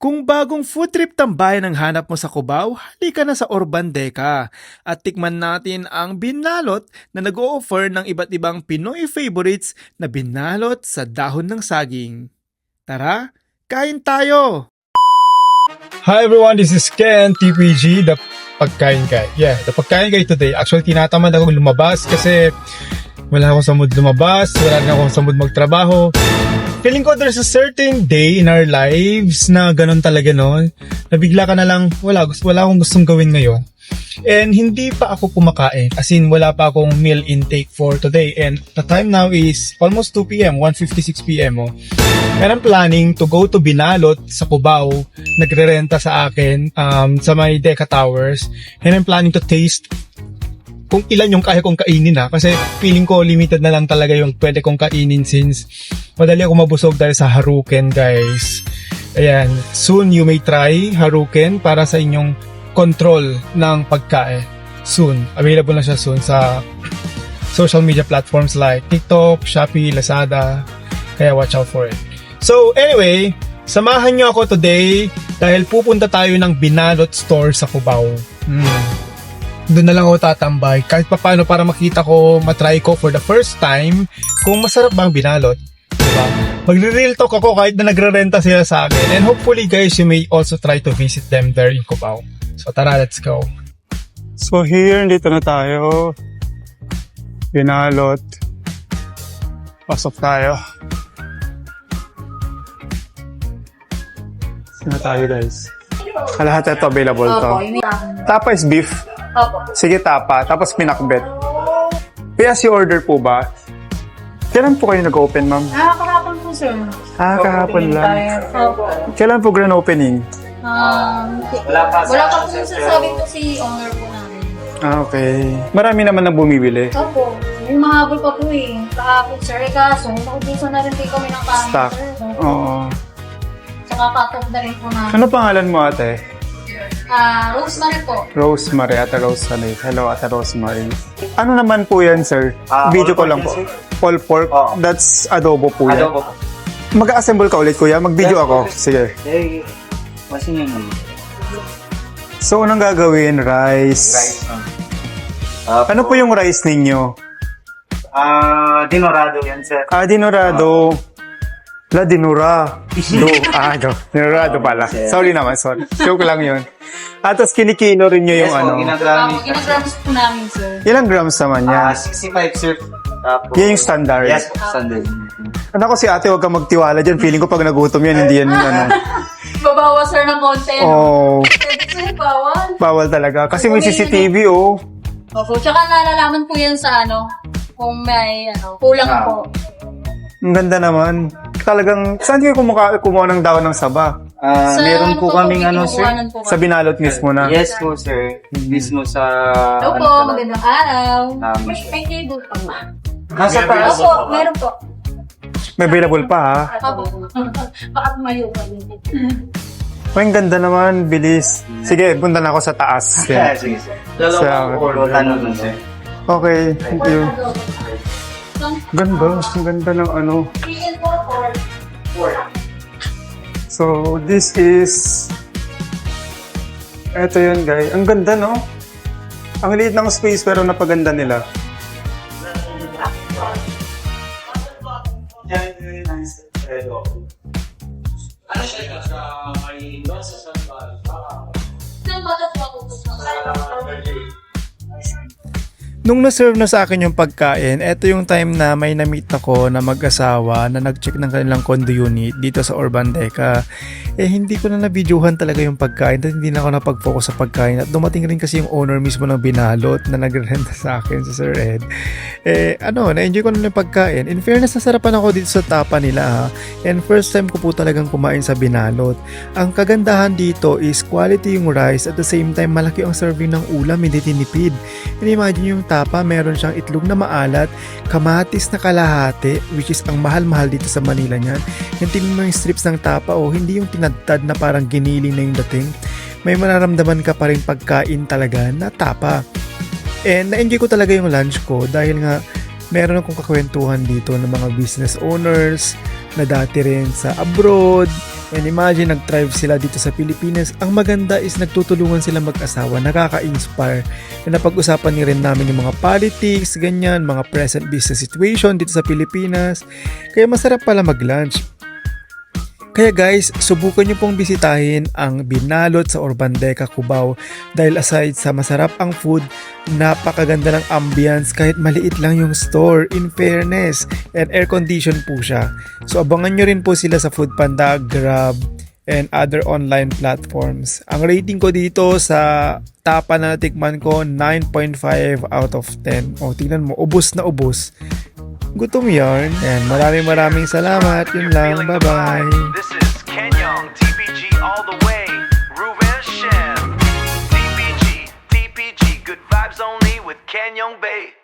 Kung bagong food trip tambayan ang hanap mo sa Cubao, halika na sa Orbandeca at tikman natin ang binalot na nag-o-offer ng iba't ibang Pinoy favorites na binalot sa dahon ng saging. Tara, kain tayo! Hi everyone, this is Ken, TPG, the Pagkain Guy. Yeah, the Pagkain Guy today. Actually, tinatamad ako lumabas kasi wala akong sa mood lumabas, wala rin akong sa mood magtrabaho. Feeling ko there's a certain day in our lives na ganun talaga, no? Nabigla ka na lang, wala akong gustong gawin ngayon. And hindi pa ako kumakain. As in, wala pa akong meal intake for today. And the time now is almost 2 p.m., 1:56 p.m. Oh. And I'm planning to go to Binalot sa Cubao. Nagre-renta sa akin sa may Deca Towers. And I'm planning to taste kung ilan yung kaya kong kainin kasi feeling ko limited na lang talaga yung pwede kong kainin since madali ako mabusog dahil sa Haruken, guys. Ayan, soon you may try Haruken para sa inyong control ng pagkain. Soon, available na siya soon sa social media platforms like TikTok, Shopee, Lazada, kaya watch out for it. So anyway, samahan nyo ako today dahil pupunta tayo ng Binalot store sa Cubao. Doon na lang ako tatambay kahit paano para makita ko, matry ko for the first time kung masarap bang binalot, diba? Magre-real talk ako kahit na nagre-renta sila sa akin, and hopefully guys, you may also try to visit them there in Cubao. So tara, let's go. So here, dito na tayo. Binalot. Pasok tayo. Sino tayo, guys? Lahat ito available to. Tapa is beef. Opo. Sige, tapa. Tapos pinakbet. Kaya si order po ba? Kailan po kayo nag-open, ma'am? Kahapon po, sir. Kahapon lang. Opo. Kailan po grand opening? Wala pa po sasabi po si owner po namin. Okay. Marami naman na bumibili. Opo. May mahabol pa po eh. Kahapon, sir. Kaso, naubusan na rin po kami ng kanin, Stock. sir. Oo. Tsaka cut-off na rin po namin. Ano pangalan mo, ate? Rosemary po. Rosemary, ate Rosemary. Hello, ate Rosemary. Ano naman po yan, sir? Video ko lang po. All pork. That's adobo po yan. Adobo. Mag-assemble ka ulit, kuya? Mag-video ako. Sige. Eh, kasi yun. So, anong gagawin? Rice. Ano po yung rice ninyo? Dinorado yan, sir. Dinorado. La dinura. Dinorado pala. Sorry naman, sorry. Joke lang yun. Tapos kinikino rin nyo yung ano. Ginagrams po namin, sir. Ilang grams naman yan? 65, sir. Tapos, Yan yung standard. yes, standard. Ano ko si ate, huwag kang magtiwala dyan. Feeling ko pag nagutom yan, hindi yan ano. Babawa, sir, ng konti. Oh, Sir, bawal. bawal talaga. Kasi may CCTV, oh. Opo. Tsaka nalalaman po yan sa kung may kulang po. Ang ganda naman. Talagang, saan kayo kumuha ng daon ng saba? Meron po kaming sir. kinukuhanan po Sa Binalot mismo na? Yes po, sir. Mismo sa... Hello po, magandang araw. May table pa ba? Nasa taas. Opo, meron po. May available pa, ha? Opo. Bakit mayo pa yun? Oh, ang ganda naman, bilis. Sige, punta na ako sa taas. Yeah. Sige, sir. Dalawa po, tanong lang, sir. Okay, thank you. Ganda, ang ganda ng ano. So, this is... Ito yun, guys. Ang ganda, no? Ang liit ng space pero napaganda nila. Nung na-serve na sa akin yung pagkain, eto yung time na may na-meet ako na mag-asawa na nag-check ng kanilang condo unit dito sa Orbandeca. Hindi ko na na-videohan talaga yung pagkain at hindi na ako napag-focus sa pagkain. At dumating rin kasi yung owner mismo ng Binalot na nag-renta sa akin, si Sir Ed. Na-enjoy ko na yung pagkain. In fairness, nasarapan ako dito sa tapa nila, ha. And first time ko po talagang kumain sa Binalot. Ang kagandahan dito is quality yung rice at the same time malaki ang serving ng ulam, hindi tinipid. And imagine yung tapa, meron siyang itlog na maalat, kamatis na kalahati, which is ang mahal-mahal dito sa Manila niyan. Yung tingnan mo yung strips ng tapa, hindi yung tinadtad na parang giniling na yung dating. May mararamdaman ka pa rin pagkain talaga na tapa. And na-enjoy ko talaga yung lunch ko dahil nga meron akong kakwentuhan dito ng mga business owners na dati rin sa abroad And imagine, nag-thrive sila dito sa Pilipinas. Ang maganda is nagtutulungan sila mag-asawa, nakaka-inspire. Na napag-usapan ni rin namin yung mga politics, ganyan, mga present business situation dito sa Pilipinas. Kaya masarap pala mag-lunch. Kaya guys, subukan nyo pong bisitahin ang Binalot sa Orbandeca, Cubao dahil aside sa masarap ang food, napakaganda ng ambience kahit maliit lang yung store, in fairness, and air condition po siya. So abangan nyo rin po sila sa Foodpanda, Grab, and other online platforms. Ang rating ko dito sa tapa na natikman ko, 9.5 out of 10. O tingnan mo, ubos na ubos. Gutom yarn. And maraming salamat. Yun lang. Bye-bye. This is Kenyong, TPG all the way. Ruben Shem, TPG, good vibes only with Kenyong Bay.